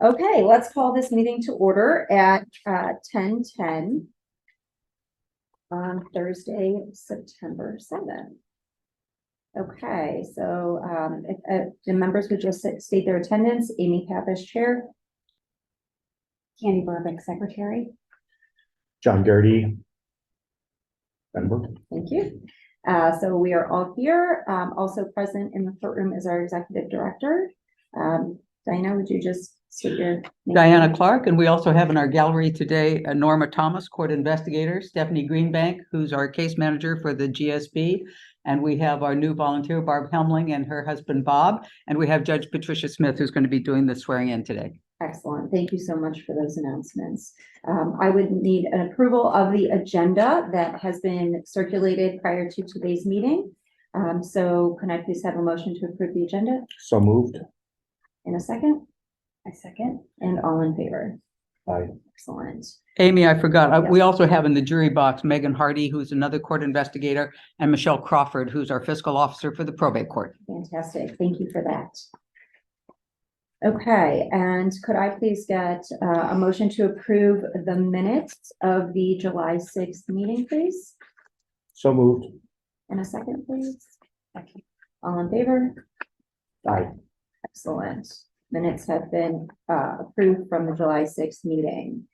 Okay, let's call this meeting to order at 10:10 on Thursday, September 7th. Okay, so if the members would just state their attendance. Amy Pappas, Chair. Candy Burbick, Secretary. John Garrity, member. Thank you. So we are all here. Also present in the courtroom is our Executive Director. Diana, would you just state your name? Diana Clark, and we also have in our gallery today Norma Thomas, court investigator, Stephanie Greenbank, who's our case manager for the GSB, and we have our new volunteer, Barb Helmling, and her husband, Bob, and we have Judge Patricia Smith, who's going to be doing the swearing in today. Excellent. Thank you so much for those announcements. I would need an approval of the agenda that has been circulated prior to today's meeting. So can I please have a motion to approve the agenda? So moved. In a second? I second. And all in favor? Aye. Excellent. Amy, I forgot, Yes. we also have in the jury box Megan Hardy, who's another court investigator, and Michelle Crawford, who's our fiscal officer for the probate court. Fantastic. Thank you for that. Okay, and could I please get a motion to approve the minutes of the July 6th meeting, please? So moved. In a second, please. Second. All in favor? Aye. Excellent. Minutes have been approved from the July 6th meeting.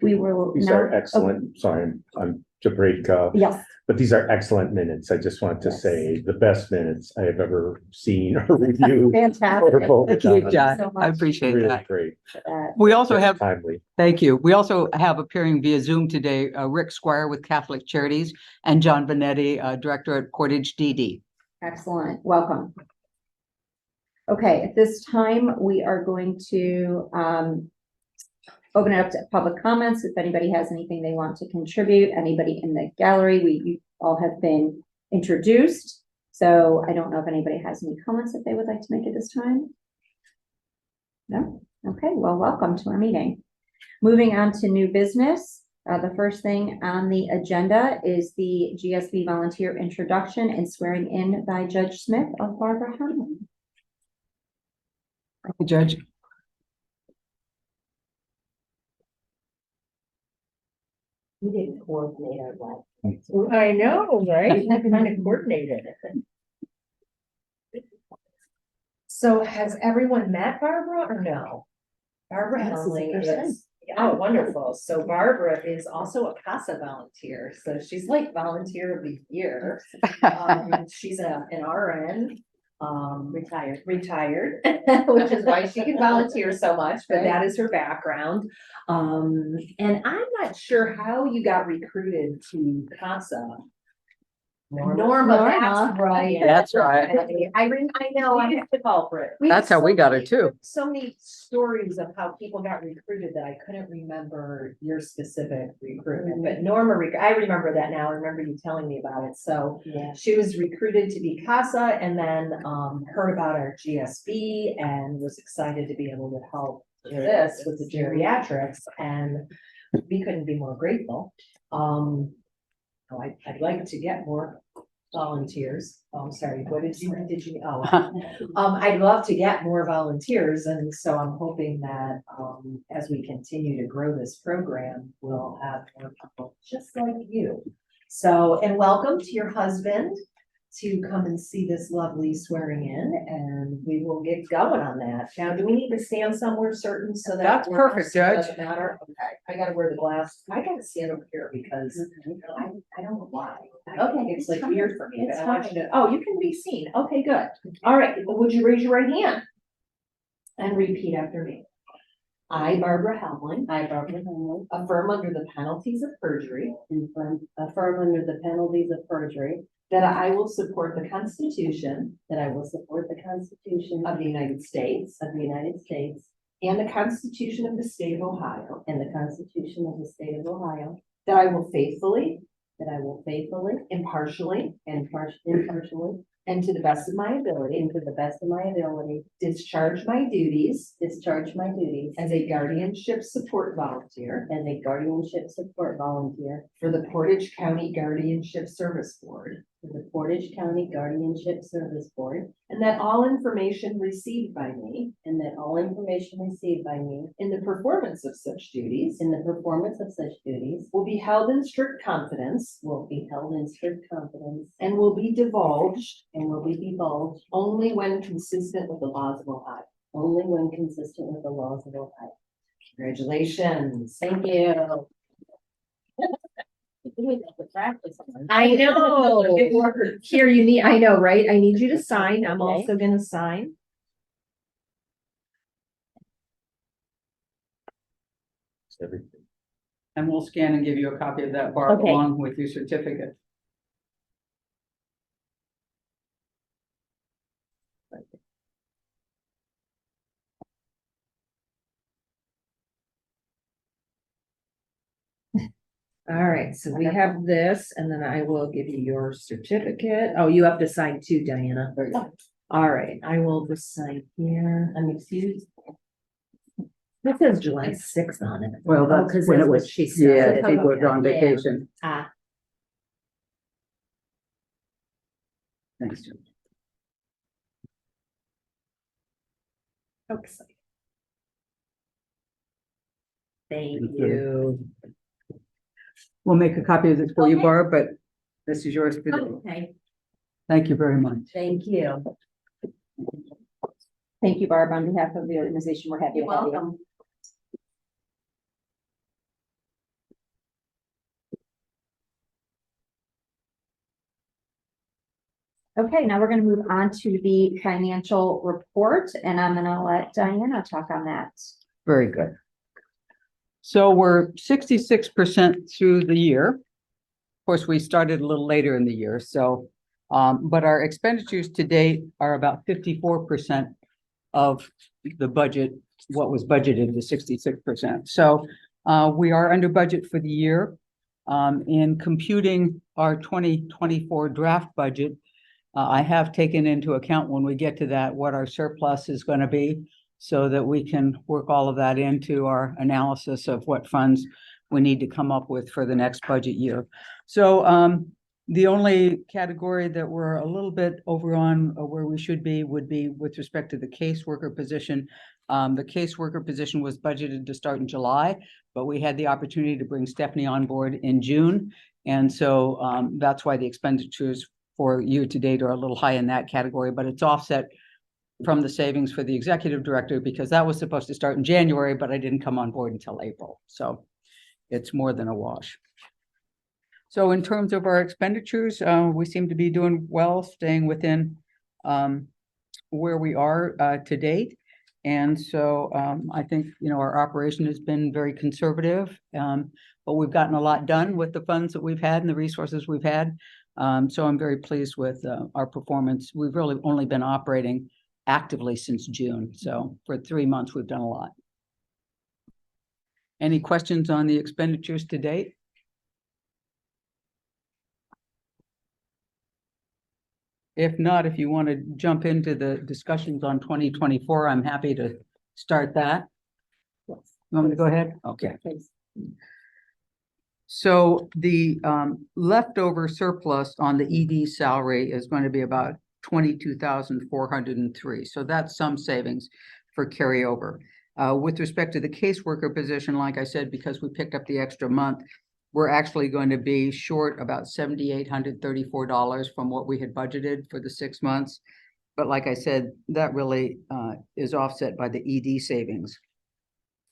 We will These now. are excellent. Sorry, I'm to break, Yes, but these are excellent minutes. I just want to Yes. say the best minutes I have ever seen or reviewed. fantastic. or voted Thank you, on. John. so I much. appreciate Really that. great. We also have Timely. Thank you. We also have appearing via Zoom today, Rick Squire with Catholic Charities and John Vanetti, Director at Portage DD. Excellent. Welcome. Okay, at this time, we are going to open it up to public comments. If anybody has anything they want to contribute, anybody in the gallery, you all have been introduced. So I don't know if anybody has any comments that they would like to make at this time. No? Okay, well, welcome to our meeting. Moving on to new business. The first thing on the agenda is the GSB volunteer introduction and swearing in by Judge Smith of Barbara Helmling. Thank you, Judge. We didn't coordinate our life. I know, right? Kind of coordinated. So has everyone met Barbara or no? Barbara This is the Helmling first is, oh, wonderful. So Barbara is also a CASA volunteer. So she's like volunteer of the year. She's an RN. Retired, which is why she can volunteer so much, but that is her background. And I'm not sure how you got recruited to CASA. Norma, that's right. That's right. I know, I'm the culprit. That's how we got her too. So many stories of how people got recruited that I couldn't remember your specific recruitment, but Norma, I remember that now. I remember you telling me about it. So Yeah. she was recruited to be CASA and then heard about our GSB and was excited to be able to help this with the geriatrics, and we couldn't be more grateful. I'd like to get more volunteers. Oh, I'm sorry, what did you, I'd love to get more volunteers, and so I'm hoping that as we continue to grow this program, we'll have more people just like you. So, and welcome to your husband to come and see this lovely swearing in, and we will get going on that. Now, do we need to stand somewhere certain so that? That's perfect, Judge. Doesn't matter. Okay, I gotta wear the glass. I gotta stand over here because I don't know why. Okay, it's like weird for me, but I want you to, oh, you can be seen. Okay, good. All right, would you raise your right hand? And repeat after me. I, Barbara Helmling. I, Barbara Helmling, Affirm under the penalties of perjury. affirm under the penalties of perjury That I will support the Constitution that I will support the Constitution of the United States of the United States and the Constitution of the State of Ohio. and the Constitution of the State of Ohio, That I will faithfully, that I will faithfully impartially, and impartially, and to the best of my ability, and to the best of my ability, discharge my duties discharge my duties as a guardianship support volunteer as a guardianship support volunteer for the Portage County Guardianship Service Board for the Portage County Guardianship Service Board, and that all information received by me and that all information received by me in the performance of such duties in the performance of such duties will be held in strict confidence will be held in strict confidence and will be divulged and will be divulged only when consistent with the laws of Ohio. only when consistent with the laws of Ohio. Congratulations. Thank you. We have to practice on. I know. Here, you need, I know, right? I need you to sign. I'm Okay. also gonna sign. It's everything. And we'll scan and give you a copy of that, Barb, Okay. along with your certificate. All right, so we have this, and then I will give you your certificate. Oh, you have to sign too, Diana. All right, I will just sign here. I'm excused. This says July 6th on it. Well, Oh, that's 'cause when that's it what was, she said. yeah, he was on Yeah. vacation. Ah, Thanks, Jim. okay. Thank Thank you. We'll make a copy of this for you, Okay. Barb, but this is yours today. Okay, Thank you very much. thank you. Thank you, Barb, on behalf of the organization. We're happy You're to have you. welcome. Okay, now we're gonna move on to the financial report, and I'm gonna let Diana talk on that. Very good. So we're 66% through the year. Of course, we started a little later in the year, so, but our expenditures to date are about 54% of the budget, what was budgeted, the 66%. So, we are under budget for the year. In computing our 2024 draft budget, I have taken into account when we get to that, what our surplus is going to be, so that we can work all of that into our analysis of what funds we need to come up with for the next budget year. So the only category that we're a little bit over on where we should be would be with respect to the caseworker position. The caseworker position was budgeted to start in July, but we had the opportunity to bring Stephanie on board in June. And so that's why the expenditures for year to date are a little high in that category, but it's offset from the savings for the executive director because that was supposed to start in January, but I didn't come on board until April. So it's more than a wash. So in terms of our expenditures, we seem to be doing well, staying within where we are to date. And so I think, you know, our operation has been very conservative, but we've gotten a lot done with the funds that we've had and the resources we've had. So I'm very pleased with our performance. We've really only been operating actively since June. So for 3 months, we've done a lot. Any questions on the expenditures to date? If not, if you want to jump into the discussions on 2024, I'm happy to start that. You want me to go ahead? Okay. So the leftover surplus on the ED salary is going to be about 22,403. So that's some savings for carryover. With respect to the caseworker position, like I said, because we picked up the extra month, we're actually going to be short about $7,834 from what we had budgeted for the 6 months. But like I said, that really is offset by the ED savings.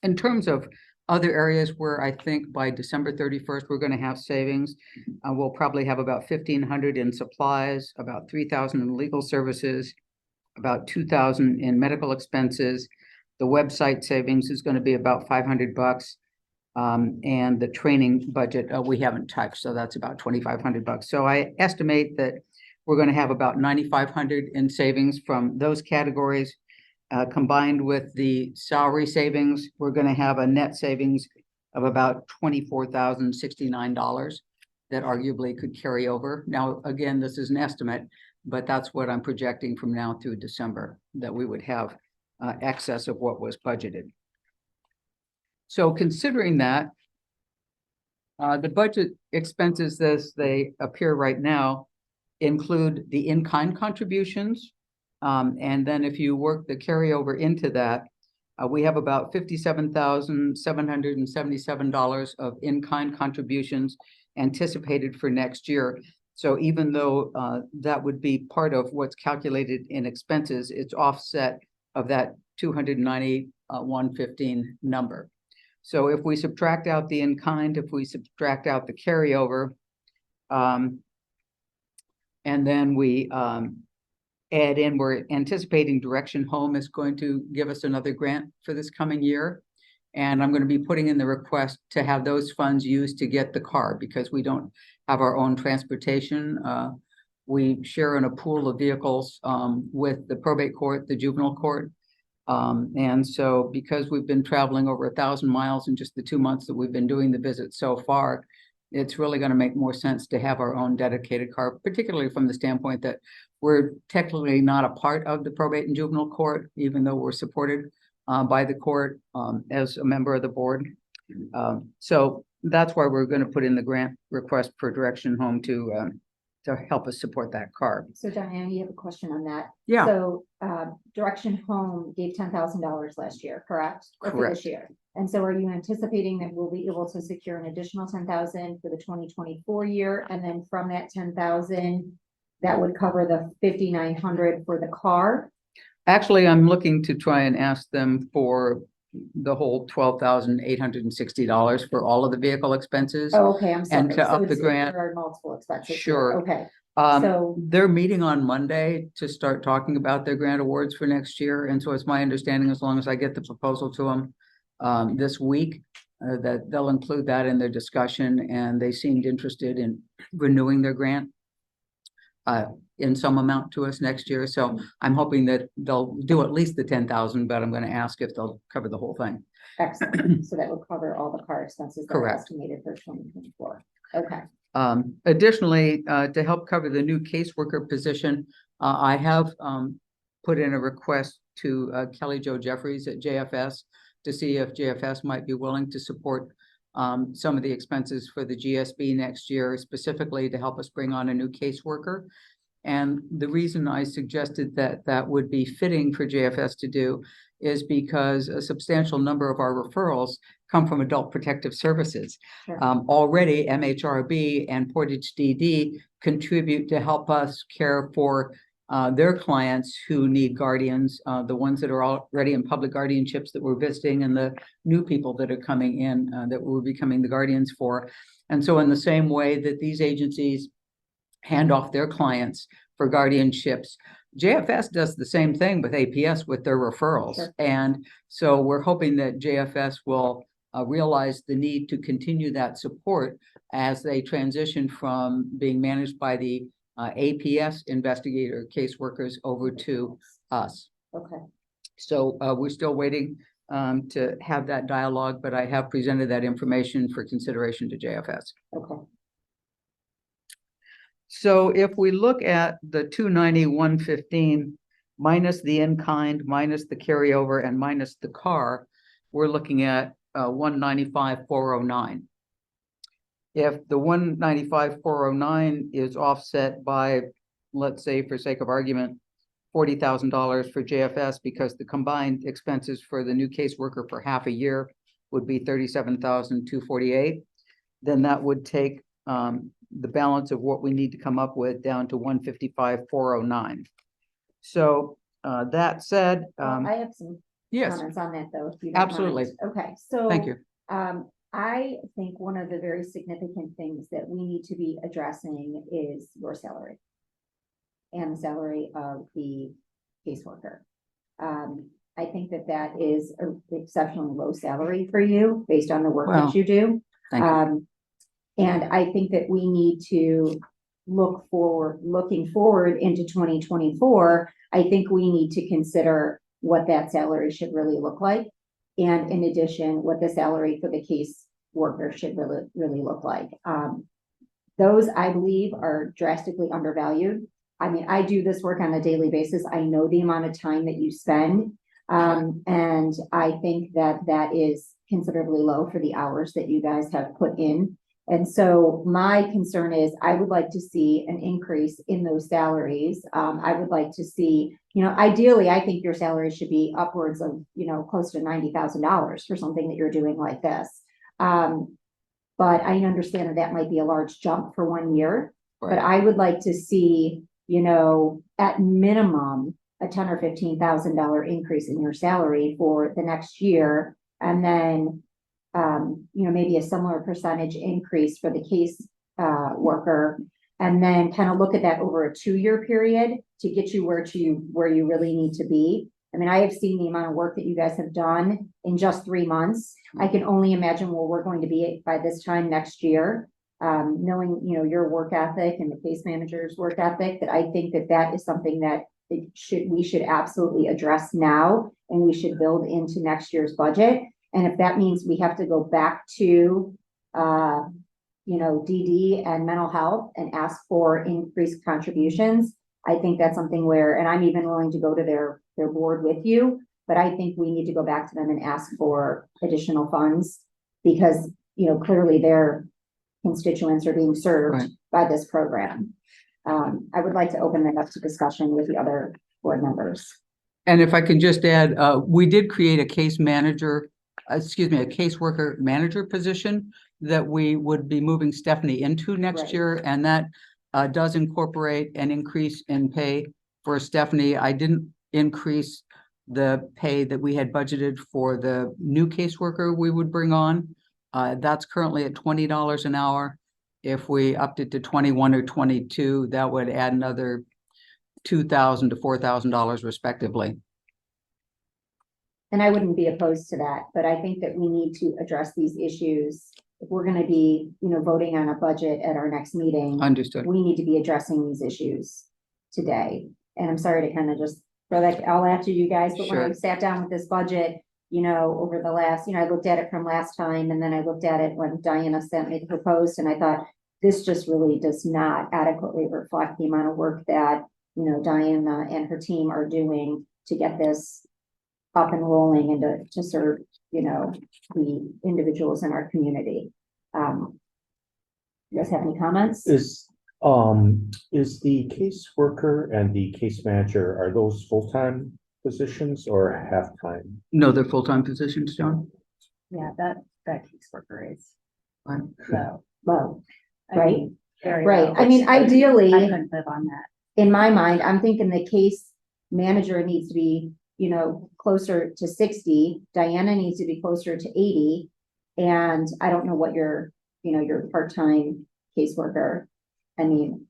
In terms of other areas where I think by December 31st, we're going to have savings, we'll probably have about 1,500 in supplies, about 3,000 in legal services, about 2,000 in medical expenses. The website savings is going to be about $500. And the training budget we haven't touched, so that's about $2,500. So I estimate that we're going to have about 9,500 in savings from those categories. Combined with the salary savings, we're going to have a net savings of about $24,069 that arguably could carry over. Now, again, this is an estimate, but that's what I'm projecting from now through December, that we would have excess of what was budgeted. So considering that, the budget expenses as they appear right now include the in-kind contributions. And then if you work the carryover into that, we have about $57,777 of in-kind contributions anticipated for next year. So even though that would be part of what's calculated in expenses, it's offset of that 291,115 number. So if we subtract out the in-kind, if we subtract out the carryover, and then we add in, we're anticipating Direction Home is going to give us another grant for this coming year. And I'm going to be putting in the request to have those funds used to get the car because we don't have our own transportation. We share in a pool of vehicles with the probate court, the juvenile court. And so because we've been traveling over 1,000 miles in just the 2 months that we've been doing the visit so far, it's really going to make more sense to have our own dedicated car, particularly from the standpoint that we're technically not a part of the probate and juvenile court, even though we're supported by the court as a member of the board. So that's why we're going to put in the grant request for Direction Home to help us support that car. So Diane, you have a question on that? Yeah. So, Direction Home gave $10,000 last year, correct? Or for Correct. this year. And so are you anticipating that we'll be able to secure an additional 10,000 for the 2024 year? And then from that 10,000, that would cover the 5,900 for the car? Actually, I'm looking to try and ask them for the whole $12,860 for all of the vehicle expenses. Oh, okay, I'm sorry. And to So up the it's- grant- There are multiple expenses. here. Sure. Okay, Um, so, They're meeting on Monday to start talking about their grant awards for next year. And so it's my understanding, as long as I get the proposal to them this week, that they'll include that in their discussion. And they seemed interested in renewing their grant in some amount to us next year. So I'm hoping that they'll do at least the 10,000, but I'm going to ask if they'll cover the whole thing. excellent. So that would cover all the car expenses that are Correct. estimated for 2024. Okay, Additionally, to help cover the new caseworker position, I have put in a request to Kelly Jo Jeffries at JFS to see if JFS might be willing to support some of the expenses for the GSB next year, specifically to help us bring on a new caseworker. And the reason I suggested that that would be fitting for JFS to do is because a substantial number of our referrals come from Adult Protective Services. sure. Already MHRB and Portage DD contribute to help us care for their clients who need guardians, the ones that are already in public guardianships that we're visiting and the new people that are coming in that we're becoming the guardians for. And so in the same way that these agencies hand off their clients for guardianships, JFS does the same thing with APS with their referrals. Sure. And so we're hoping that JFS will realize the need to continue that support as they transition from being managed by the APS investigator caseworkers over to us. Okay, So we're still waiting to have that dialogue, but I have presented that information for consideration to JFS. okay. So if we look at the 290,115 minus the in-kind, minus the carryover, and minus the car, we're looking at 195,409. If the 195,409 is offset by, let's say, for sake of argument, $40,000 for JFS, because the combined expenses for the new caseworker for half a year would be $37,248, then that would take the balance of what we need to come up with down to 155,409. So that said, Well, I have some yes, comments on that though, if you don't mind. absolutely. Okay, so. Thank you. I think one of the very significant things that we need to be addressing is your salary. And the salary of the caseworker. I think that that is an exceptionally low salary for you based on the work Well, that you do. Thank you. And I think that we need to looking forward into 2024, I think we need to consider what that salary should really look like. And in addition, what the salary for the case worker should really look like. Those, I believe, are drastically undervalued. I mean, I do this work on a daily basis. I know the amount of time that you spend. And I think that that is considerably low for the hours that you guys have put in And so my concern is I would like to see an increase in those salaries. I would like to see, ideally, I think your salary should be upwards of, close to $90,000 for something that you're doing like this. But I understand that might be a large jump for 1 year, but I would like to see, at minimum, a $10,000 or $15,000 increase in your salary for the next year. And then, maybe a similar percentage increase for the case worker. And then kind of look at that over a 2-year period to get you where you really need to be. I mean, I have seen the amount of work that you guys have done in just 3 months. I can only imagine where we're going to be by this time next year. Knowing, your work ethic and the case manager's work ethic, that I think that is something that we should absolutely address now, and we should build into next year's budget. And if that means we have to go back to, DD and mental health and ask for increased contributions, I think that's something where, and I'm even willing to go to their board with you, but I think we need to go back to them and ask for additional funds because, clearly their constituents are being served by this program. I would like to open that up to discussion with the other board members. And if I can just add, we did create a caseworker manager position that we would be moving Stephanie into next Right. year. And that does incorporate an increase in pay for Stephanie. I didn't increase the pay that we had budgeted for the new caseworker we would bring on. That's currently at $20 an hour. If we upped it to 21 or 22, that would add another $2,000 to $4,000 respectively. And I wouldn't be opposed to that, but I think that we need to address these issues. If we're gonna be, voting on a budget at our next meeting, Understood. we need to be addressing these issues today. And I'm sorry to kind of just throw that all after you guys, but when I Sure. sat down with this budget, over the last, I looked at it from last time, and then I looked at it when Diana sent me the proposed, and I thought, this just really does not adequately reflect the amount of work that, Diana and her team are doing to get this up and rolling and to serve, the individuals in our community. You guys have any comments? Is the caseworker and the case manager, are those full-time positions or half-time? No, they're full-time positions, John? Yeah, that caseworker is. Right. So. Well, I right, mean, very right. low. I mean, ideally, I couldn't live on that. in my mind, I'm thinking the case manager needs to be, closer to 60. Diana needs to be closer to 80. And I don't know what your part-time caseworker, I mean,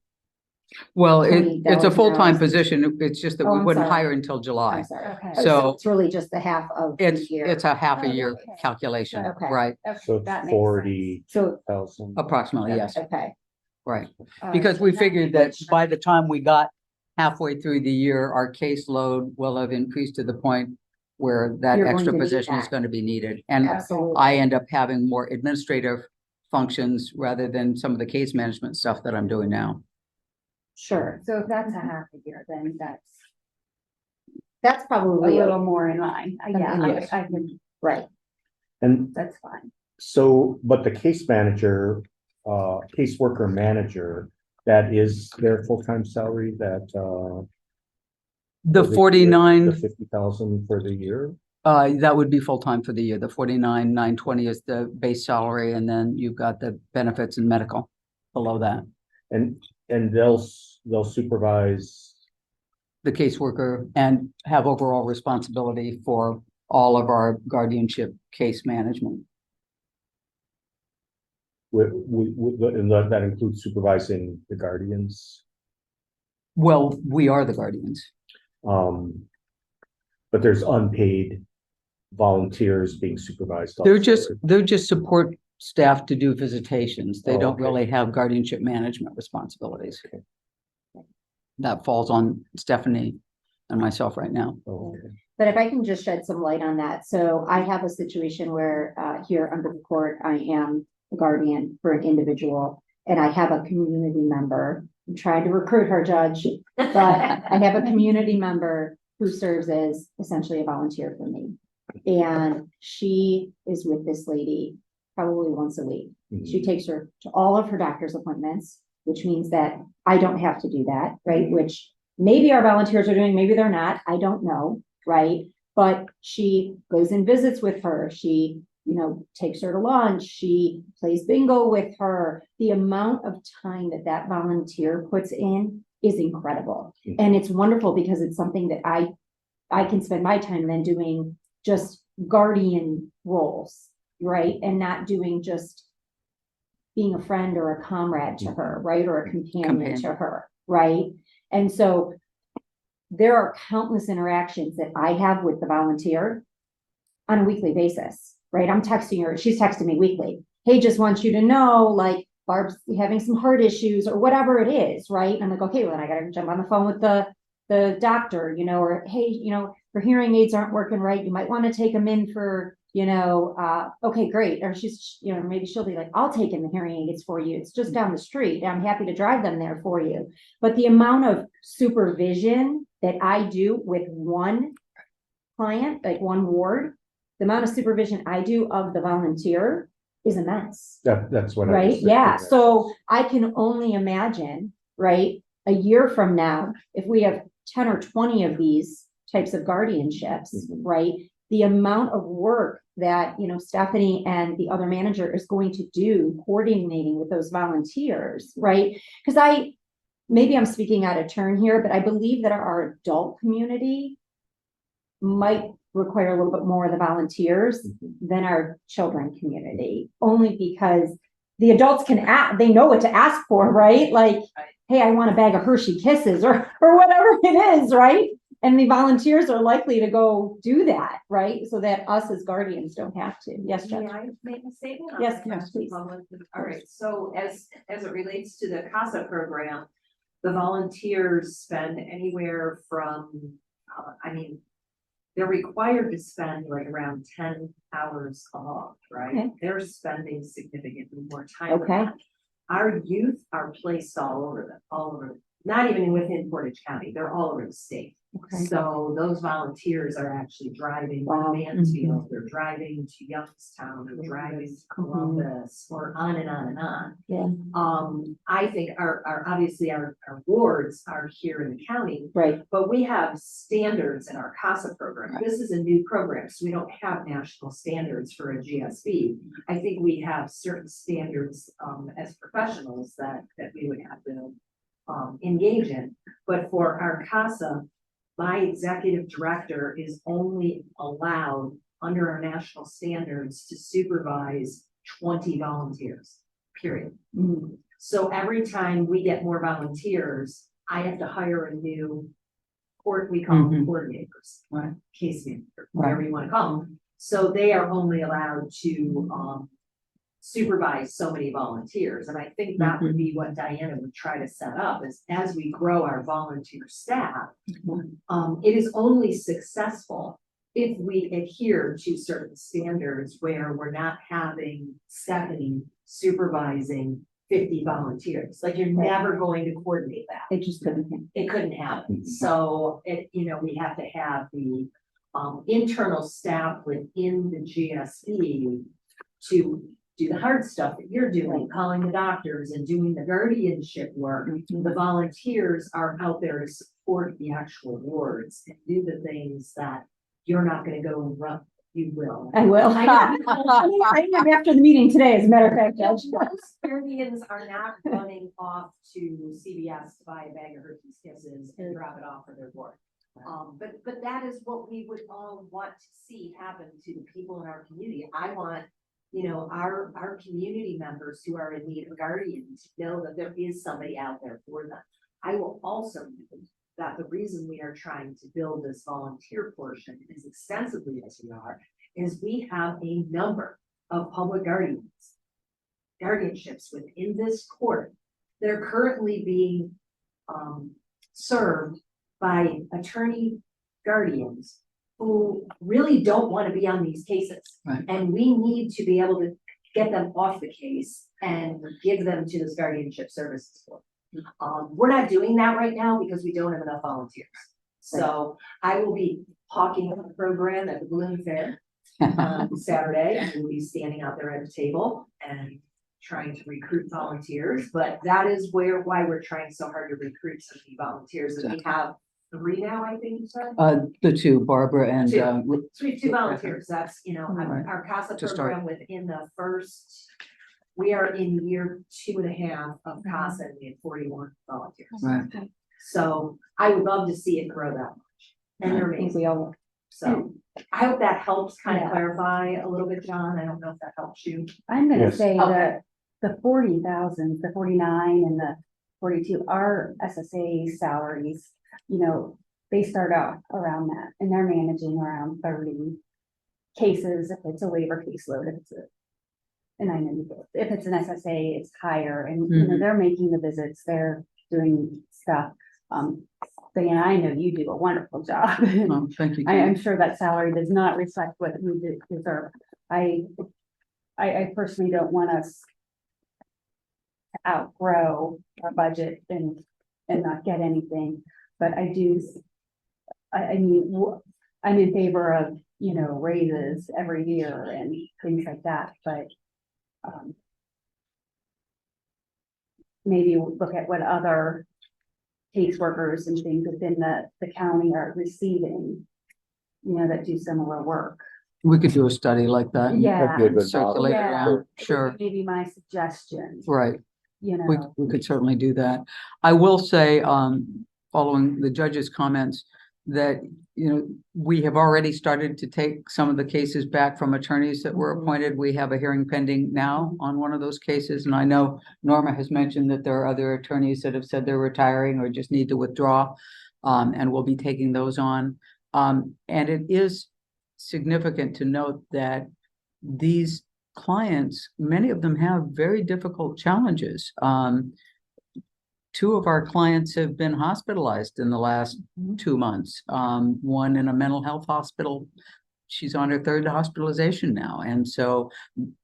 Well, it's a $20 full-time hours. position. It's just that Oh, we I'm wouldn't sorry. hire until July. I'm sorry. Okay. So- It's really just the half of the year. It's a half a Oh, year okay. calculation, Okay. right? So Okay, that it's makes 40,000. So, Approximately, yes, okay, right. sense. Because So we that figured that makes by the time we got halfway through the year, our caseload will have increased to the point where that You're going extra to need position is that. going to be needed. And absolutely. I end up having more administrative functions rather than some of the case management stuff that I'm doing now. Sure, So if that's a half a year, then that's a probably, little more in line. Yeah, Yes. I can, right, And that's fine. so, but the case manager, caseworker manager, that is their full-time salary, that, The for year, 49, the 50,000 for the year? that would be full-time for the year. The 49,920 is the base salary, and then you've got the benefits and medical below that. And they'll supervise, The caseworker and have overall responsibility for all of our guardianship case management. and that includes supervising the guardians. Well, we are the guardians. But there's unpaid volunteers being supervised. They're also. just support staff to do visitations. They Oh, don't okay. really have guardianship management responsibilities. Okay. That falls on Stephanie and myself right now. Oh, okay. but if I can just shed some light on that, so I have a situation where, here under the court, I am a guardian for an individual, and I have a community member. I'm trying to recruit her, Judge, but I have a community member who serves as essentially a volunteer for me. And she is with this lady probably once a week. Mhm. She takes her to all of her doctor's appointments, which means that I don't have to do that, right? Which maybe our volunteers are doing, maybe they're not, I don't know, right? But she goes and visits with her. She, takes her to lunch. She plays bingo with her. The amount of time that that volunteer puts in is incredible. Mhm. And it's wonderful because it's something that I can spend my time then doing just guardian roles, right? And not doing just being a friend or a comrade to her, right? Or a companion to her, right? And so there are countless interactions that I have with the volunteer on a weekly basis, right? I'm texting her, she's texting me weekly. Hey, just want you to know, like, Barb's having some heart issues or whatever it is, right? And I'm like, okay, well, then I gotta jump on the phone with the doctor, or hey, her hearing aids aren't working right. You might want to take them in for, okay, great. Or she's, maybe she'll be like, I'll take in the hearing aids for you. It's just down the street. I'm happy to drive them there for you. But the amount of supervision that I do with one client, like one ward, the amount of supervision I do of the volunteer is immense. That's what I was Right? thinking. Yeah. So I can only imagine, right, a year from now, if we have 10 or 20 of these types of guardianships, Mhm. right? The amount of work that, Stephanie and the other manager is going to do coordinating with those volunteers, right? Because maybe I'm speaking out of turn here, but I believe that our adult community might require a little bit more of the volunteers than our children community, only because the adults they know what to ask for, right? Like, hey, I want a bag of Hershey Kisses or whatever it is, right? And the volunteers are likely to go do that, right? So that us as guardians don't have to. Yes, Judge? May I make a statement? on Yes, that? yes, please. All right, so as it relates to the CASA program, the volunteers spend anywhere from, they're required to spend like around 10 hours a month, right? Okay. They're spending significantly more time. than Okay. that. Our youth are placed all over, not even within Portage County, they're all over the state. Okay. So those volunteers are actually driving to Wow. Mansfield, they're driving to Youngstown, they're driving to Columbus, or on and on and on. Yeah. I think obviously our wards are here in the county, Right. but we have standards in our CASA program. This is a new program, so we don't have national standards for a GSB. I think we have certain standards, as professionals that we would have to engage in. But for our CASA, my executive director is only allowed under our national standards to supervise 20 volunteers, period. Mhm. So every time we get more volunteers, I have to hire a new we call them coordinators, Right. case manager, whatever you want to call them. So they are only allowed to supervise so many volunteers. And I think that would be what Diana would try to set up is as we grow our volunteer staff, it is only successful if we adhere to certain standards where we're not having Stephanie supervising 50 volunteers. Like you're never going to coordinate that. It just couldn't. It couldn't happen. So we have to have the internal staff within the GSE to do the hard stuff that you're doing, calling the doctors and doing the guardianship work. The volunteers are out there to support the actual wards and do the things that you're not gonna go and run. You will. I will. I am after the meeting today, as a matter of fact, Judge. Most Guardians are not running off to CVS to buy a bag of Hershey's Kisses and drop it off for their ward. But that is what we would all want to see happen to the people in our community. I want, our community members who are in need of guardians to know that there is somebody out there for them. I will also note that the reason we are trying to build this volunteer portion as extensively as we are, is we have a number of public guardianships within this court that are currently being served by attorney guardians who really don't want to be on these cases. Right. And we need to be able to get them off the case and give them to this guardianship services board. We're not doing that right now because we don't have enough volunteers. So I will be hawking the program at the Balloon Fair on Saturday. I will be standing out there at a table and trying to recruit volunteers, but that is why we're trying so hard to recruit so many volunteers, and we have 3 now, I think you said? The two, Barbara and, Two. Two volunteers, that's, Right. our CASA To start. program within the first, we are in year 2.5 of CASA, and we had 41 volunteers. right. So I would love to see it grow that much, and they're I think amazing. we all, So I hope that helps kind of Yeah. clarify a little bit, John. I don't know if that helps you. I'm gonna Yes. say Okay. that the 40,000, the 49 and the 42 are SSA salaries, they start out around that and they're managing around 30 cases if it's a waiver caseload, if it's and I know you both, if it's an SSA, it's higher and, they're making the visits, they're doing stuff. Diane, I know you do a wonderful job. Oh, thank you. I am sure that salary does not reflect what you deserve. I personally don't want us to outgrow our budget and not get anything, but I do. I mean, I'm in favor of, raises every year and things like that, but maybe look at what other caseworkers and things within the county are receiving, that do similar work. We could do a study like that. and Yeah. That'd be a good model. Circulate Yeah. around, It would sure, be Maybe my suggestion, right. you We, know. we could certainly do that. I will say, following the judge's comments, that, we have already started to take some of the cases back from attorneys that were appointed. We have a hearing pending now on one of those cases. And I know Norma has mentioned that there are other attorneys that have said they're retiring or just need to withdraw. And we'll be taking those on. And it is significant to note that these clients, many of them have very difficult challenges. 2 of our clients have been hospitalized in the last 2 months. One in a mental health hospital. She's on her 3rd hospitalization now. And so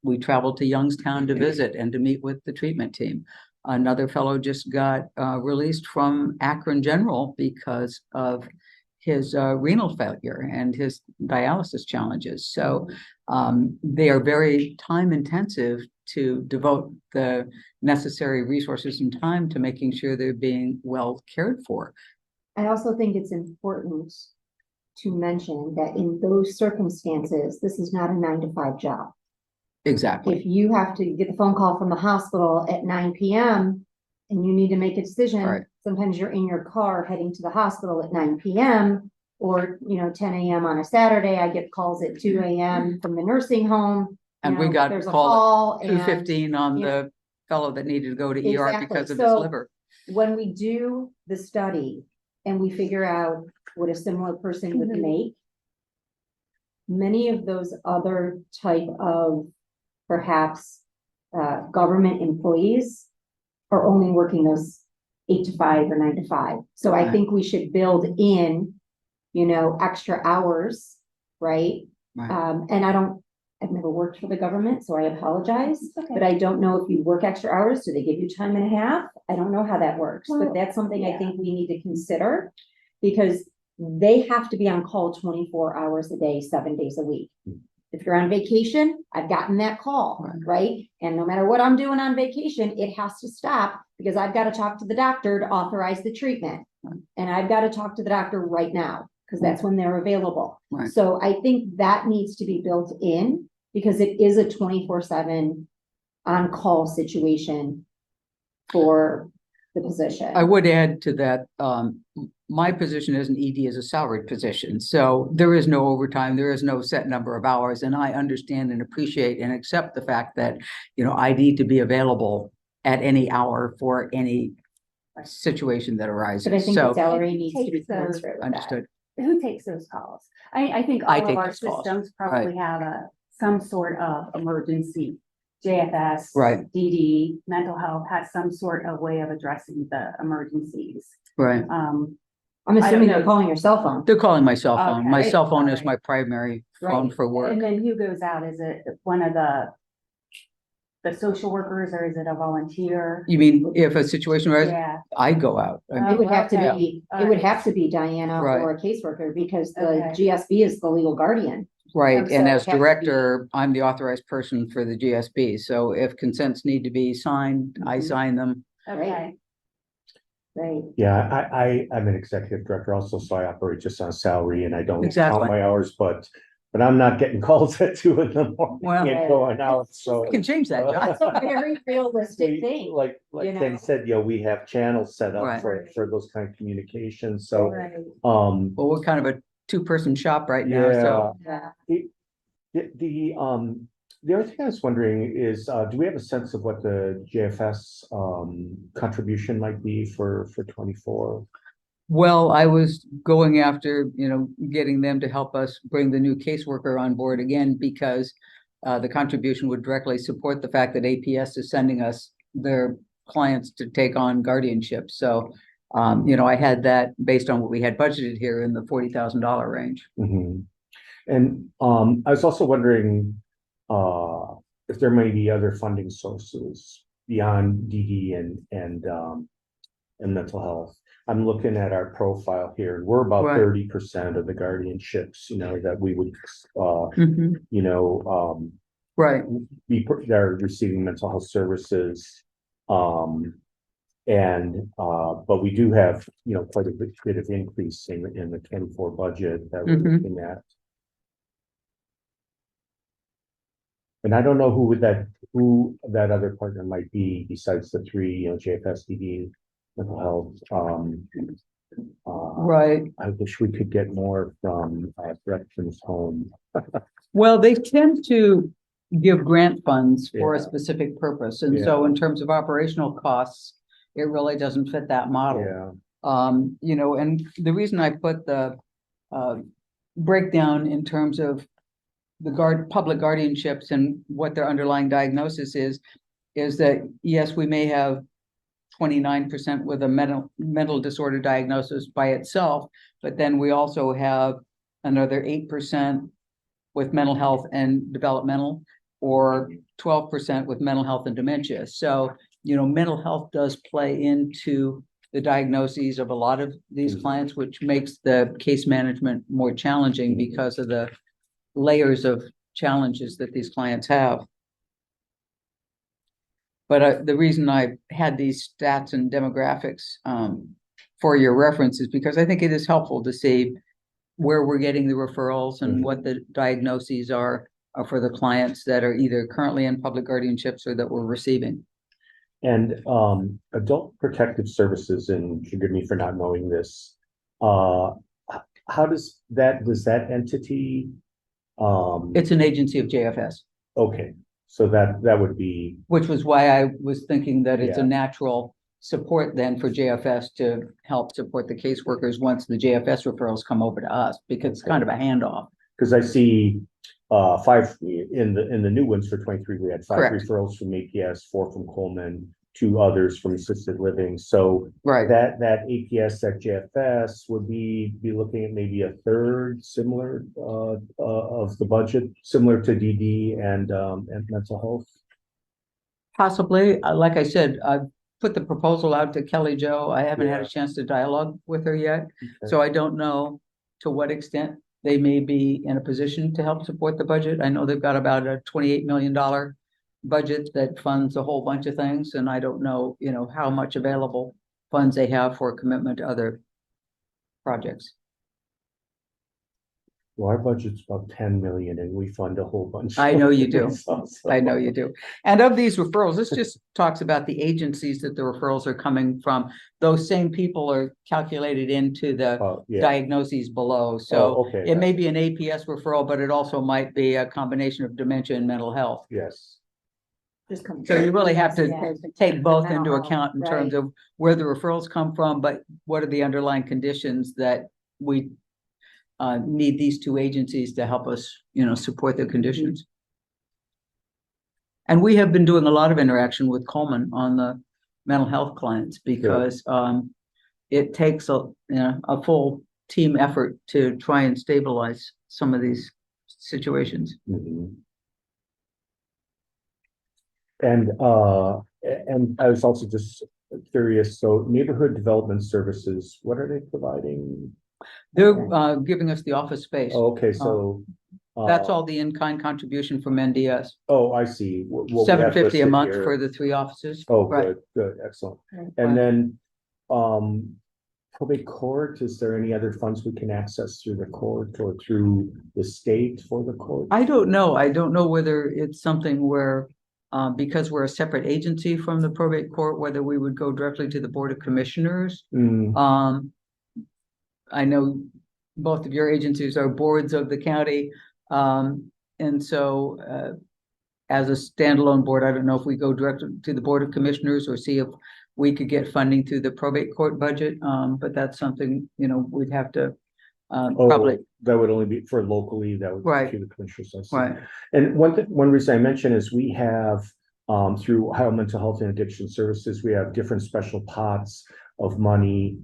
we traveled to Youngstown to visit and to meet with the treatment team. Another fellow just got released from Akron General because of his renal failure and his dialysis challenges. So they are very time intensive to devote the necessary resources and time to making sure they're being well cared for. I also think it's important to mention that in those circumstances, this is not a 9 to 5 job. Exactly. If you have to get the phone call from the hospital at 9 p.m. and you need to make a decision, Right. sometimes you're in your car heading to the hospital at 9 p.m. or, 10 a.m. on a Saturday. I get calls at 2 a.m. from the nursing home. And we got there's a called call at and 2:15 on you the fellow that needed to go to ER Exactly. because of his So- liver. when we do the study and we figure out what a similar person would make, many of those other type of perhaps government employees are only working those 8 to 5 or 9 to 5. So I Right. think we should build in, extra hours, right? Right. And I've never worked for the government, so I apologize. It's okay. But I don't know if you work extra hours, do they give you time and a half? I don't know how that works, but Well, that's something I yeah. think we need to consider. Because they have to be on call 24 hours a day, 7 days a week. If you're on vacation, I've gotten that call, right? And no matter what I'm doing on vacation, it has to stop because I've got to talk to the doctor to authorize the treatment. And I've got to talk to the doctor right now because that's when they're available. Right. So I think that needs to be built in because it is a 24/7 on-call situation for the position. I would add to that, my position as an ED is a salaried position, so there is no overtime, there is no set number of hours, and I understand and appreciate and accept the fact that, I need to be available at any hour for any situation that arises. But I think the So, salary It needs to be takes those- commensurate with that. understood. Who takes those calls? I think I all of take our those calls, systems probably have some sort of emergency. JFS. Right. DD, mental health has some sort of way of addressing the emergencies. Right. I'm I don't assuming you're know. calling your cell phone. They're calling my cell phone. My Okay. cell phone is Alright. my primary phone Right. for work. And then who goes out? Is it one of the social workers or is it a volunteer? You mean if a situation arises, Yeah. I go out. I mean, It would have to Okay. be, All it would right. have to be Diana Right. or a caseworker because the Okay. GSB is the legal guardian. Right, So and it as has to be- director, I'm the authorized person for the GSB, so if consents need to be signed, I Mhm. sign them. Okay, Right, Yeah, I'm an executive director also, so I operate just on salary and I don't count Exactly. my hours, but I'm not getting calls at 2 in the morning Well, and going out, so. We can change that, John. that's a very realistic thing. Like you Kenny know? said, we have channels set up Right. for those kind of communications, so, Right. Well, we're kind of a two-person shop right now, so. Yeah. The other thing I was wondering is, do we have a sense of what the JFS contribution might be for 24? Well, I was going after, getting them to help us bring the new caseworker on board again, because the contribution would directly support the fact that APS is sending us their clients to take on guardianship. So, I had that based on what we had budgeted here in the $40,000 range. Mhm. And I was also wondering if there may be other funding sources beyond DD and mental health. I'm looking at our profile here, and we're about Right. 30% of the guardianships, that we would Mhm. that Right, are receiving mental health services. But we do have, quite a bit of increase in the 24 budget that we're Mhm. looking at. And I don't know who that other partner might be besides the three, JFS, DD, mental health. right. I wish we could get more from Veterans Home. Well, they tend to give grant funds for a Yeah. specific purpose, and so in terms of operational costs, it really doesn't fit that model. Yeah. And the reason I put the breakdown in terms of the public guardianships and what their underlying diagnosis is that, yes, we may have 29% with a mental disorder diagnosis by itself, but then we also have another 8% with mental health and developmental, or 12% with mental health and dementia. So, mental health does play into the diagnoses of a lot of these Mhm. clients, which makes the case management more challenging because of the layers of challenges that these clients have. But the reason I had these stats and demographics for your reference is because I think it is helpful to see where we're getting the referrals and Mhm. what the diagnoses are for the clients that are either currently in public guardianships or that we're receiving. And adult protective services, and forgive me for not knowing this, how does that entity? It's an agency of JFS, Okay, so that would be, which was why I was thinking that it's a Yeah. natural support then for JFS to help support the caseworkers once the JFS referrals come over to us, because it's kind of a handoff. because I see 5 in the new ones for 23, we had 5 Correct. referrals from APS, 4 from Coleman, 2 others from assisted living. So Right. that APS at JFS would be looking at maybe a third similar of the budget, similar to DD and mental health. Possibly, like I said, I've put the proposal out to Kelly Jo. I haven't had a Yeah. chance to dialogue with her yet. Okay. So I don't know to what extent they may be in a position to help support the budget. I know they've got about a $28 million budget that funds a whole bunch of things, and I don't know, how much available funds they have for commitment to other projects. Well, our budget's about 10 million and we fund a whole bunch. I know you do. So- I know you do. And of these referrals, this just talks about the agencies that the referrals are coming from. Those same people are calculated into the Oh, yeah. diagnoses below. So Oh, okay. it may be an APS referral, but it also might be a combination of dementia and mental health. Yes. So you really have to Yeah. take both Mental into health, account in terms right. of where the referrals come from, but what are the underlying conditions that we need these two agencies to help us, support their conditions. And we have been doing a lot of interaction with Coleman on the mental health clients because it takes a full team effort to try and stabilize some of these situations. Mhm. And I was also just curious, so neighborhood development services, what are they providing? They're giving us the office space. Oh, okay, so That's all the in-kind contribution from NDS. Oh, I see. What we have $750 a listed month here. for the 3 offices. Oh, Right. good, excellent. Right. And then, probate court, is there any other funds we can access through the court or through the state for the court? I don't know. I don't know whether it's something where, because we're a separate agency from the probate court, whether we would go directly to the Board of Commissioners. Mm, I know both of your agencies are boards of the county. And so, as a standalone board, I don't know if we go direct to the Board of Commissioners or see if we could get funding through the probate court budget. But that's something, we'd have to, probably, oh, that would only be for locally, that would Right. be through the commissioners. I see. right. And one reason I mention is we have, through Ohio Mental Health and Addiction Services, we have different special pots of money.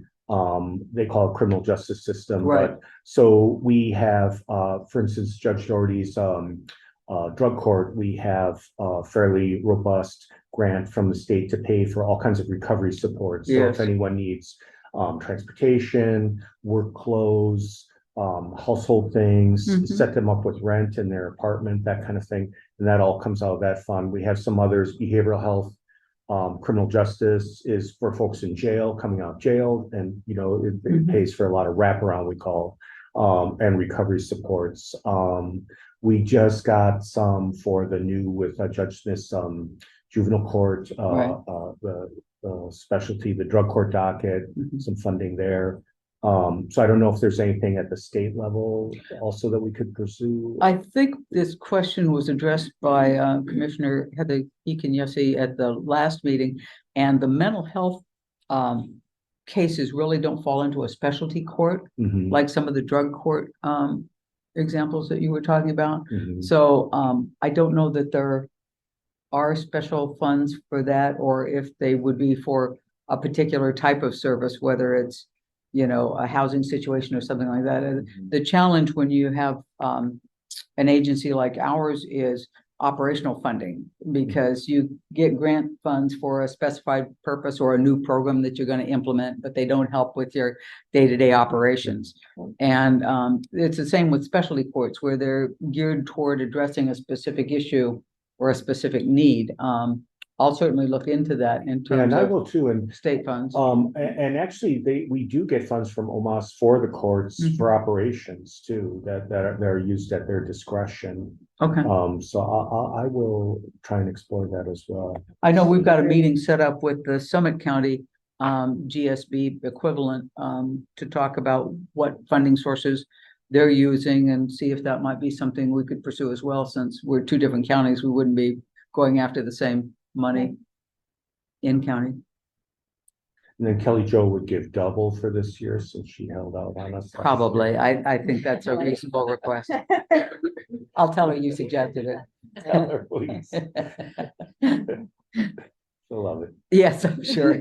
They call it criminal justice system, Right. but so we have, for instance, Judge Doherty's, drug court, we have a fairly robust grant from the state to pay for all kinds of recovery support. So Yes. if anyone needs, transportation, work clothes, household things, Mhm. set them up with rent in their apartment, that kind of thing. And that all comes out of that fund. We have some others, behavioral health, criminal justice is for folks in jail, coming out of jail, and it Mhm. pays for a lot of wraparound, we call, and recovery supports. We just got some for the new with Judge Smith's juvenile court, Right. the specialty, the drug court docket, Mhm. some funding there. So I don't know if there's anything at the state level also that we could pursue. I think this question was addressed by Commissioner Heather Ekin-Yessi at the last meeting, and the mental health cases really don't fall into a specialty court, Mhm, like some of the drug court examples that you were talking about. mhm. So I don't know that there are special funds for that, or if they would be for a particular type of service, whether it's, a housing situation or something like that. And the challenge when you have an agency like ours is operational funding, because you get grant funds for a specified purpose or a new program that you're going to implement, but they don't help with your day-to-day operations. And it's the same with specialty courts, where they're geared toward addressing a specific issue or a specific need. I'll certainly look into that in Yeah, and terms I of will too, and state funds. and actually we do get funds from OMAS for the courts Mhm. for operations too, that are used at their discretion. Okay. So I will try and explore that as well. I know we've got a meeting set up with the Summit County GSB equivalent to talk about what funding sources they're using and see if that might be something we could pursue as well. Since we're 2 different counties, we wouldn't be going after the same money in county. And then Kelly Jo would give double for this year since she held out on us. last Probably. year. I think that's a reasonable request. I'll tell her you suggested Tell her, please. it. I love it. Yes, I'm sure.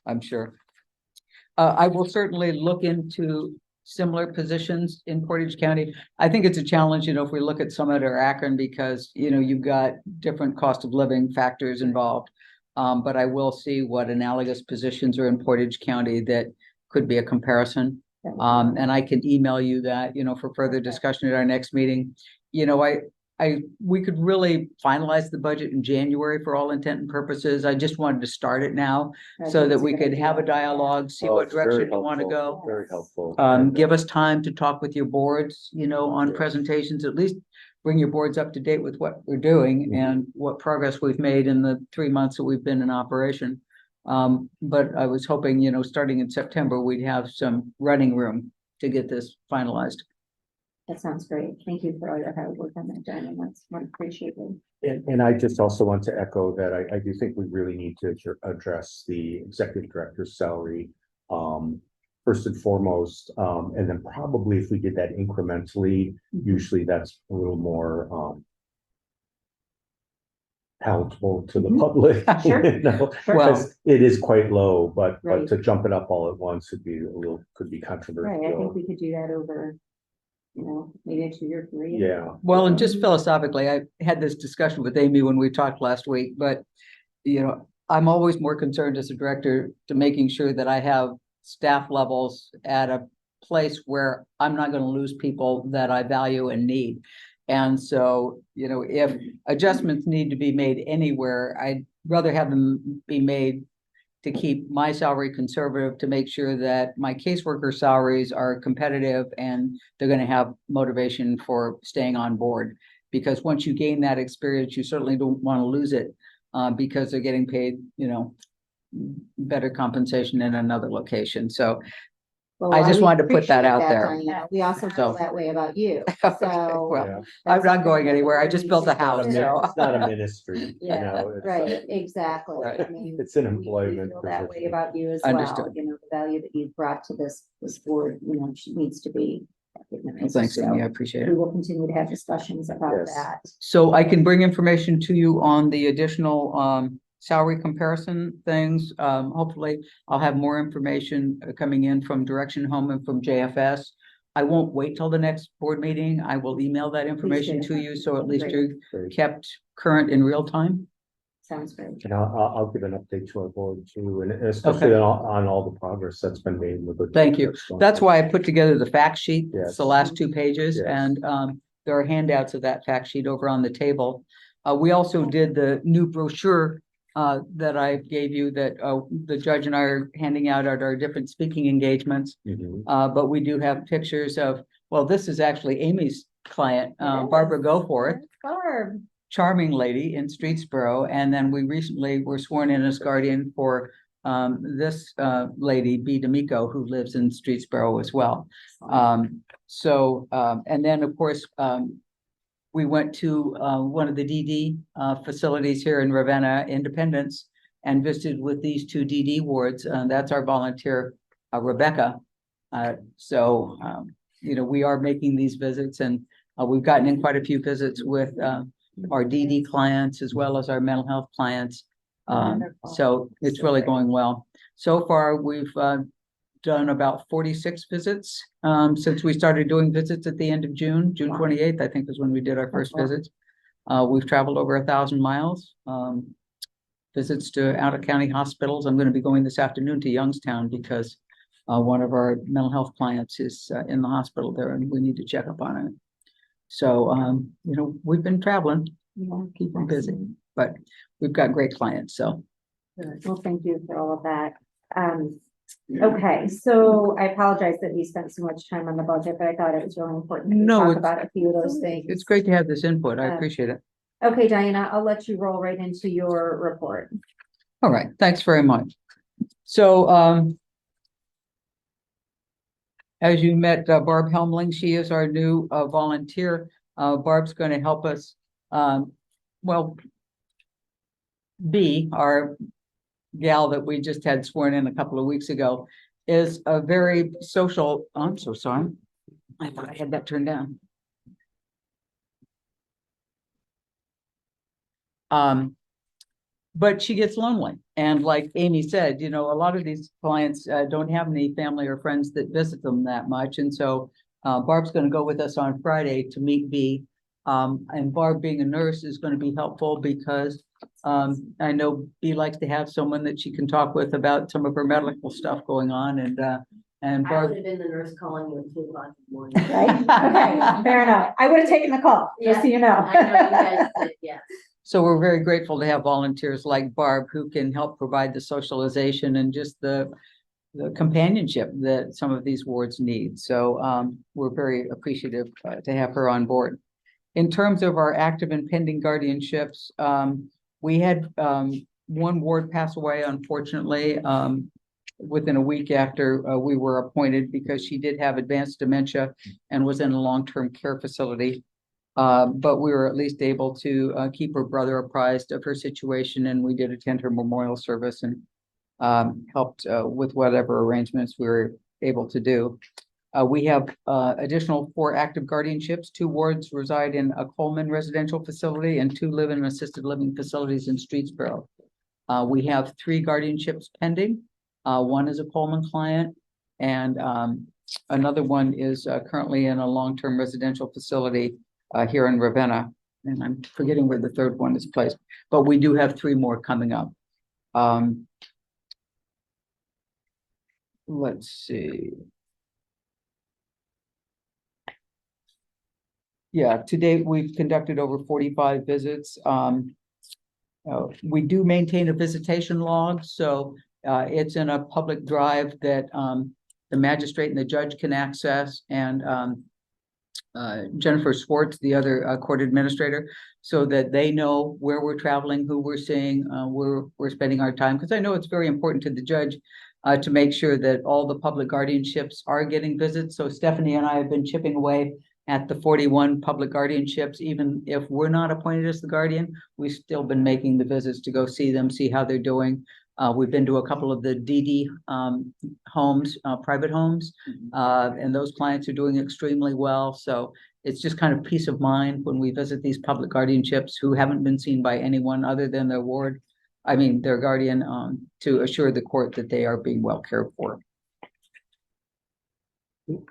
I'm sure. I will certainly look into similar positions in Portage County. I think it's a challenge, if we look at Summit or Akron, because, you've got different cost of living factors involved. But I will see what analogous positions are in Portage County that could be a comparison. And I can email you that, for further discussion at our next meeting. We could really finalize the budget in January for all intent and purposes. I just wanted to start it now so that we could have a dialogue, see Oh, what it's very direction you want to helpful, go. Very helpful. Give us time to talk with your boards, on presentations, at least bring your boards up to date with what we're doing Mhm. and what progress we've made in the 3 months that we've been in operation. But I was hoping, starting in September, we'd have some running room to get this finalized. That sounds great. Thank you for all your hard work on that, Jen, and that's much appreciated. And I just also want to echo that I do think we really need to address the executive director's salary. First and foremost, and then probably if we did that incrementally, usually that's a little more palatable to the Mhm. public. Sure. Because it is quite low, but Right. to jump it up all at once could be could be Right, I think controversial. we could do that over, maybe a 2 or 3. Yeah. Well, and just philosophically, I had this discussion with Amy when we talked last week, but, I'm always more concerned as a director to making sure that I have staff levels at a place where I'm not gonna lose people that I value and need. And so, you know, if adjustments need to be made anywhere, I'd rather have them be made to keep my salary conservative, to make sure that my caseworker salaries are competitive and they're gonna have motivation for staying on board. Because once you gain that experience, you certainly don't want to lose it, because they're getting paid, you know, better compensation in another location. So Well, I just we wanted to put that appreciate out there. Diana. We also feel So- that way about you, Okay, so. well, Yeah. I'm not going anywhere. I just built a It's not house, a so. it's not a ministry, you Yeah, know, it's, right, exactly. Right. I mean, It's an we employment feel that way position. about you as well. Understood. You know, the value that you've brought to this board, you know, needs to be recognized. Thanks, So Amy. I appreciate we it. will continue to have discussions about Yes. that. So I can bring information to you on the additional salary comparison things. Hopefully I'll have more information coming in from Direction Home and from JFS. I won't wait till the next board meeting. I will email that information do. to you, so at least Great. you're Great. kept current in real time. Sounds great. And I'll give an update to our board too, and especially on all the progress that's been made with the. Thank you. That's why I put together the fact sheet. It's Yes. the last 2 pages, Yes. and there are handouts of that fact sheet over on the table. We also did the new brochure that I gave you, that the judge and I are handing out at our different speaking engagements. Mhm. But we do have pictures of, well, this is actually Amy's client, Yes. Barbara Goforth, Barb. charming lady in Streetsboro. And then we recently were sworn in as guardian for this lady, B. D'Amico, who lives in Streetsboro as well. And then, of course, we went to one of the DD facilities here in Ravenna, Independence, and visited with these 2 DD wards. That's our volunteer, Rebecca. You know, we are making these visits, and we've gotten in quite a few visits with our DD clients as well as our mental health clients. Wonderful. So it's So really great. going well. So far, we've done about 46 visits since we started doing visits at the end of June. June 28th, I think, was when we did our first Wow. visits. We've traveled over 1,000 miles. Visits to out-of-county hospitals. I'm going to be going this afternoon to Youngstown because one of our mental health clients is in the hospital there, and we need to check up on it. So, you know, we've been traveling, Yeah. keep them busy, but we've got great clients, so. Well, thank you for all of that. Okay, so I apologize that we spent so much time on the budget, but I thought it was really important to No, talk it's- about a few of those things. It's great to have this input. I Uh, appreciate it. Okay, Diana, I'll let you roll right into your report. All right, thanks very much. So, as you met Barb Helmling, she is our new volunteer. Barb's going to help us, well, B, our gal that we just had sworn in a couple of weeks ago, is a very social, I'm so sorry. I thought I had that turned down. But she gets lonely. And like Amy said, you know, a lot of these clients don't have any family or friends that visit them that much. And so Barb's going to go with us on Friday to meet B. And Barb, being a nurse, is going to be helpful because I know B likes to have someone that she can talk with about some of her medical stuff going on. And I Barb. would have been the nurse calling you at 2 o'clock in the morning. Right? Okay, fair enough. I would have taken the call, just so you know. I know you guys did, yes. So we're very grateful to have volunteers like Barb who can help provide the socialization and just the companionship that some of these wards need. So we're very appreciative to have her on board. In terms of our active and pending guardianships, we had one ward pass away, unfortunately, within a week after we were appointed, because she did have advanced dementia and was in a long-term care facility. But we were at least able to keep her brother apprised of her situation, and we did attend her memorial service and helped with whatever arrangements we were able to do. We have additional 4 active guardianships. 2 wards reside in a Coleman residential facility and 2 live in assisted living facilities in Streetsboro. We have 3 guardianships pending. One is a Coleman client, and another one is currently in a long-term residential facility here in Ravenna, and I'm forgetting where the 3rd one is placed, but we do have 3 more coming up. Let's see. Yeah, to date, we've conducted over 45 visits. We do maintain a visitation log, so it's in a public drive that the magistrate and the judge can access, and Jennifer Swartz, the other court administrator, so that they know where we're traveling, who we're seeing, where we're spending our time. Because I know it's very important to the judge to make sure that all the public guardianships are getting visits. So Stephanie and I have been chipping away at the 41 public guardianships. Even if we're not appointed as the guardian, we've still been making the visits to go see them, see how they're doing. We've been to a couple of the DD homes, private homes, and those clients are doing extremely well. So it's just kind of peace of mind when we visit these public guardianships who haven't been seen by anyone other than their ward, their guardian, to assure the court that they are being well cared for.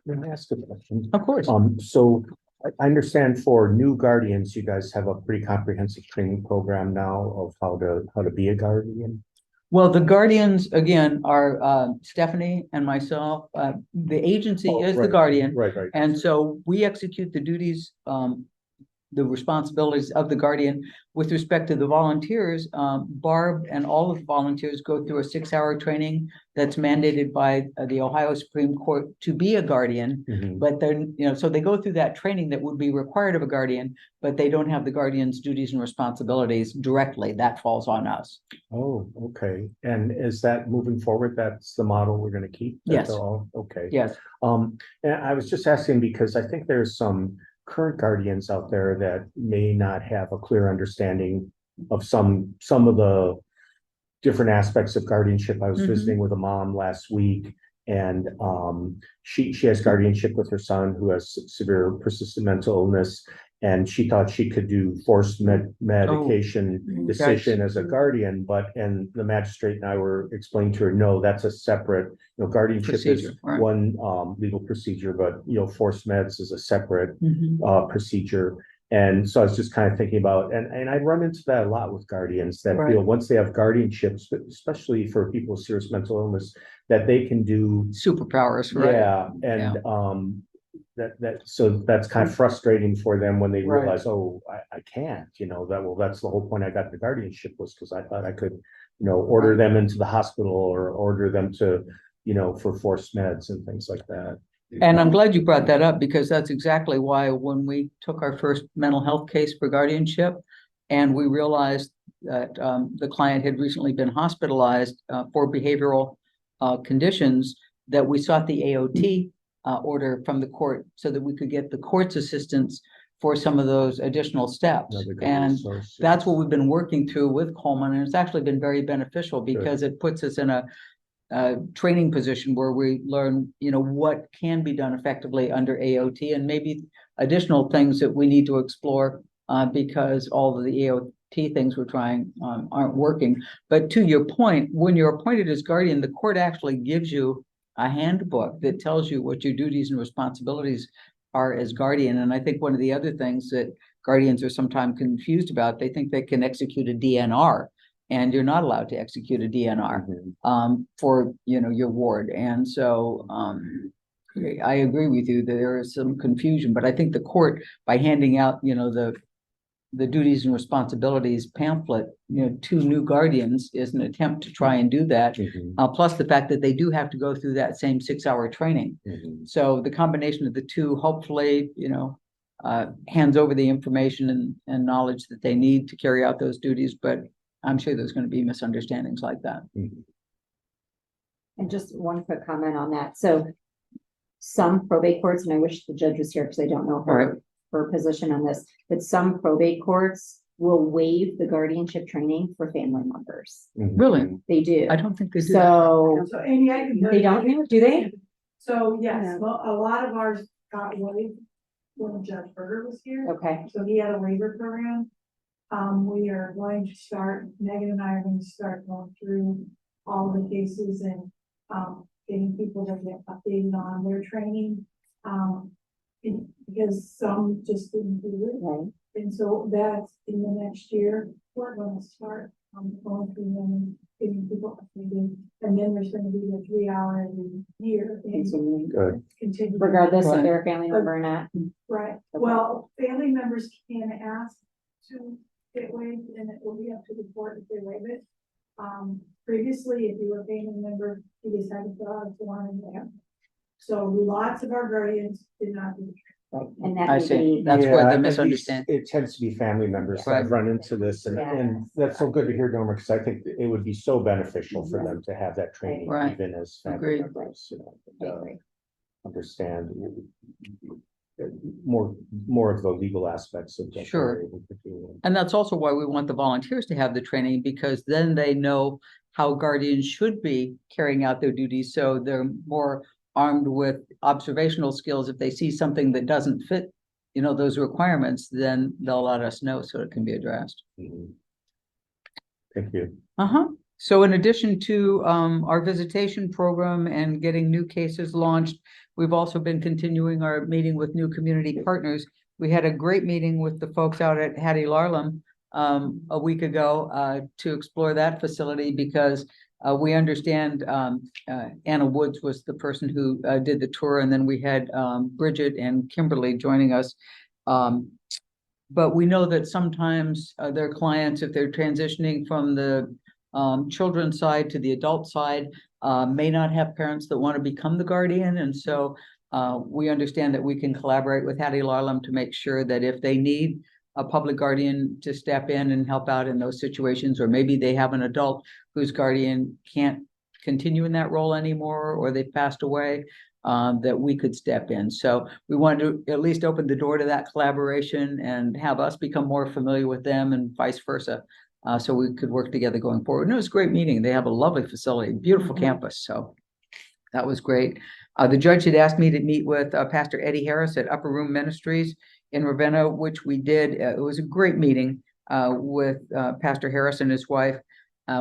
Let me ask a question. Of course. So I understand for new guardians, you guys have a pretty comprehensive training program now of how to be a guardian. Well, the guardians, again, are Stephanie and myself. The agency is the guardian. Right. And so we execute the duties, the responsibilities of the guardian. With respect to the volunteers, Barb and all of the volunteers go through a 6-hour training that's mandated by the Ohio Supreme Court to be a guardian. Mhm. But then, so they go through that training that would be required of a guardian, but they don't have the guardian's duties and responsibilities directly. That falls on us. Oh, okay. And is that moving forward? That's the model we're gonna keep? Yes. That's all? Okay. Yes. And I was just asking because I think there's some current guardians out there that may not have a clear understanding of some of the different aspects of guardianship. I was Mhm. visiting with a mom last week, and she has guardianship with her son who has severe persistent mental illness, and she thought she could do forced medication decision as a guardian, and the magistrate and I were explaining to her, no, that's a separate, guardianship Procedure, is right. one legal procedure, but forced meds is a separate Mhm. procedure. And so I was just kind of thinking about, and I run into that a lot with guardians that Right. feel once they have guardianships, especially for people with serious mental illness, that they can do. Superpowers, right? Yeah, and so that's kind of frustrating for them when they Right. realize, oh, I can't, that's the whole point I got the guardianship was because I thought I could, order them into the hospital or order them to, for forced meds and things like that. And I'm glad you brought that up because that's exactly why when we took our first mental health case for guardianship and we realized that the client had recently been hospitalized for behavioral conditions, that we sought the AOT order from the court so that we could get the court's assistance for some of those additional steps. Another good And resource, yeah. that's what we've been working through with Coleman, and it's actually been very beneficial because it puts us in a training position where we learn, what can be done effectively under AOT and maybe additional things that we need to explore because all of the AOT things we're trying aren't working. But to your point, when you're appointed as guardian, the court actually gives you a handbook that tells you what your duties and responsibilities are as guardian. And I think one of the other things that guardians are sometimes confused about, they think they can execute a DNR. And you're not allowed to execute a DNR for your ward. And so I agree with you that there is some confusion, but I think the court, by handing out the duties and responsibilities pamphlet to new guardians, is an attempt to try and do that. Plus the fact that they do have to go through that same 6-hour training. So the combination of the two, hopefully, hands over the information and knowledge that they need to carry out those duties. But I'm sure there's going to be misunderstandings like that. And just one quick comment on that. So some probate courts, and I wish the judge was here because I don't know her position on this, but some probate courts will waive the guardianship training for family members. Really? They do. I don't think they do. So So Amy, I can. they don't know, do they? So yes, well, a lot of ours got waived when Judge Berger was here. Okay. So he had a waiver program. We are going to start, Megan and I are going to start going through all the cases and getting people to get updated on their training. Because some just didn't do it. Right. And so that's in the next year, we're going to start going through them and getting people updated. And then there's gonna be the 3 hour every year. Continuing. Good. Continue. Regardless if Right. they're a family member or not. Right, well, family members can ask to get waived, and it will be up to the court if they waive it. Previously, if you were a family member, you just had to fill out a form and there. So lots of our guardians did not do. And that I may see. be, That's Yeah, where the at least misunderstanding. It tends to be family members that Right. have run into this, and Yes. that's so good to hear, Norma, because I think it would be so beneficial for them to have that training, Right. even as family Agreed. members, you know. I and, agree. Understand more of the legal aspects of. what Sure. they're able to do. And that's also why we want the volunteers to have the training, because then they know how guardians should be carrying out their duties. So they're more armed with observational skills. If they see something that doesn't fit, those requirements, then they'll let us know so it can be addressed. Mhm. Thank you. So in addition to our visitation program and getting new cases launched, we've also been continuing our meeting with new community partners. We had a great meeting with the folks out at Hattie Larlam a week ago to explore that facility, because we understand Anna Woods was the person who did the tour, and then we had Bridget and Kimberly joining us. But we know that sometimes their clients, if they're transitioning from the children's side to the adult side, may not have parents that want to become the guardian. And so we understand that we can collaborate with Hattie Larlam to make sure that if they need a public guardian to step in and help out in those situations, or maybe they have an adult whose guardian can't continue in that role anymore, or they've passed away, that we could step in. So we wanted to at least open the door to that collaboration and have us become more familiar with them, and vice versa. So we could work together going forward. And it was a great meeting. They have a lovely facility, beautiful campus. So that was great. The judge had asked me to meet with Pastor Eddie Harris at Upper Room Ministries in Ravenna, which we did. It was a great meeting with Pastor Harris and his wife.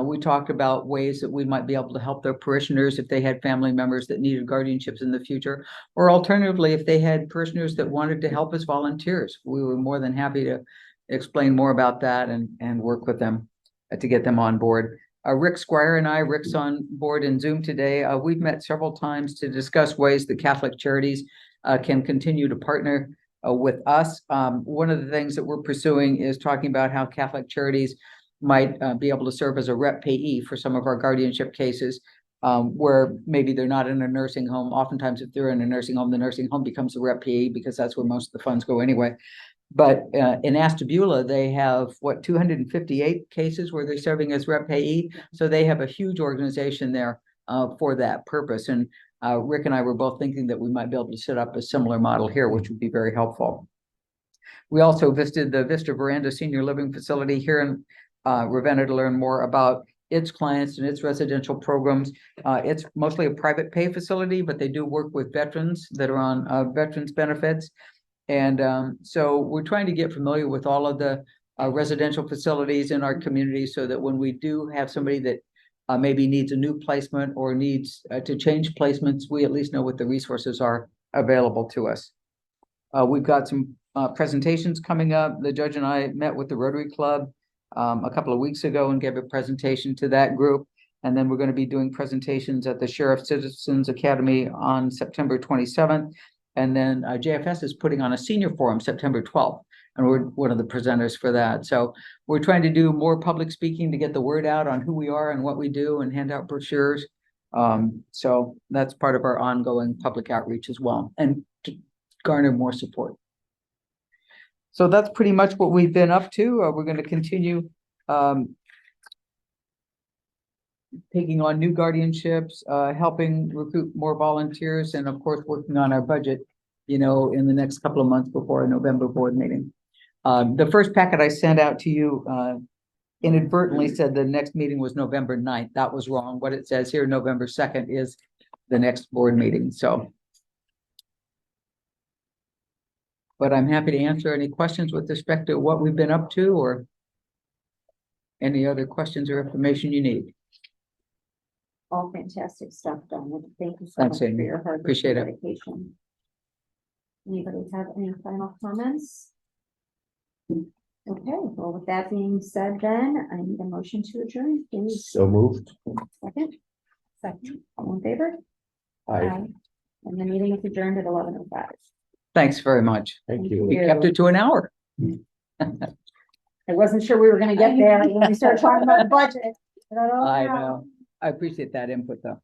We talked about ways that we might be able to help their parishioners if they had family members that needed guardianships in the future, or alternatively, if they had parishioners that wanted to help as volunteers. We were more than happy to explain more about that and work with them to get them on board. Rick Squire and Rick's on board in Zoom today. We've met several times to discuss ways that Catholic Charities can continue to partner with us. One of the things that we're pursuing is talking about how Catholic Charities might be able to serve as a rep payee for some of our guardianship cases, where maybe they're not in a nursing home. Oftentimes, if they're in a nursing home, the nursing home becomes the rep payee, because that's where most of the funds go anyway. But in Ashtabula, they have 258 cases where they're serving as rep payee. So they have a huge organization there for that purpose. And Rick and I were both thinking that we might be able to set up a similar model here, which would be very helpful. We also visited the Vista Veranda Senior Living Facility here in Ravenna to learn more about its clients and its residential programs. It's mostly a private pay facility, but they do work with veterans that are on veterans benefits. And so we're trying to get familiar with all of the residential facilities in our community, so that when we do have somebody that maybe needs a new placement or needs to change placements, we at least know what the resources are available to us. We've got some presentations coming up. The judge and I met with the Rotary Club a couple of weeks ago and gave a presentation to that group. And then we're going to be doing presentations at the Sheriff Citizens Academy on September 27th. And then JFS is putting on a senior forum September 12th, and we're one of the presenters for that. So we're trying to do more public speaking to get the word out on who we are and what we do, and hand out brochures. So that's part of our ongoing public outreach as well, and to garner more support. So that's pretty much what we've been up to. We're going to continue taking on new guardianships, helping recruit more volunteers, and of course, working on our budget, in the next couple of months before a November board meeting. The first packet I sent out to you inadvertently said the next meeting was November 9th. That was wrong. What it says here, November 2nd, is the next board meeting. So, but I'm happy to answer any questions with respect to what we've been up to, or any other questions or information you need. All fantastic stuff, Donna. Thank you so Thanks, much Amy. for your hard work Appreciate and it. dedication. Anybody have any final comments? Okay, well, with that being said, then I need a motion to adjourn, please. So moved. Second. Second, all in favor? Aye, And the meeting is adjourned at 11:05. Thanks very much. thank you. We kept it to an hour. I wasn't sure we were gonna get there when we started talking about the budget. I know. I appreciate that input though.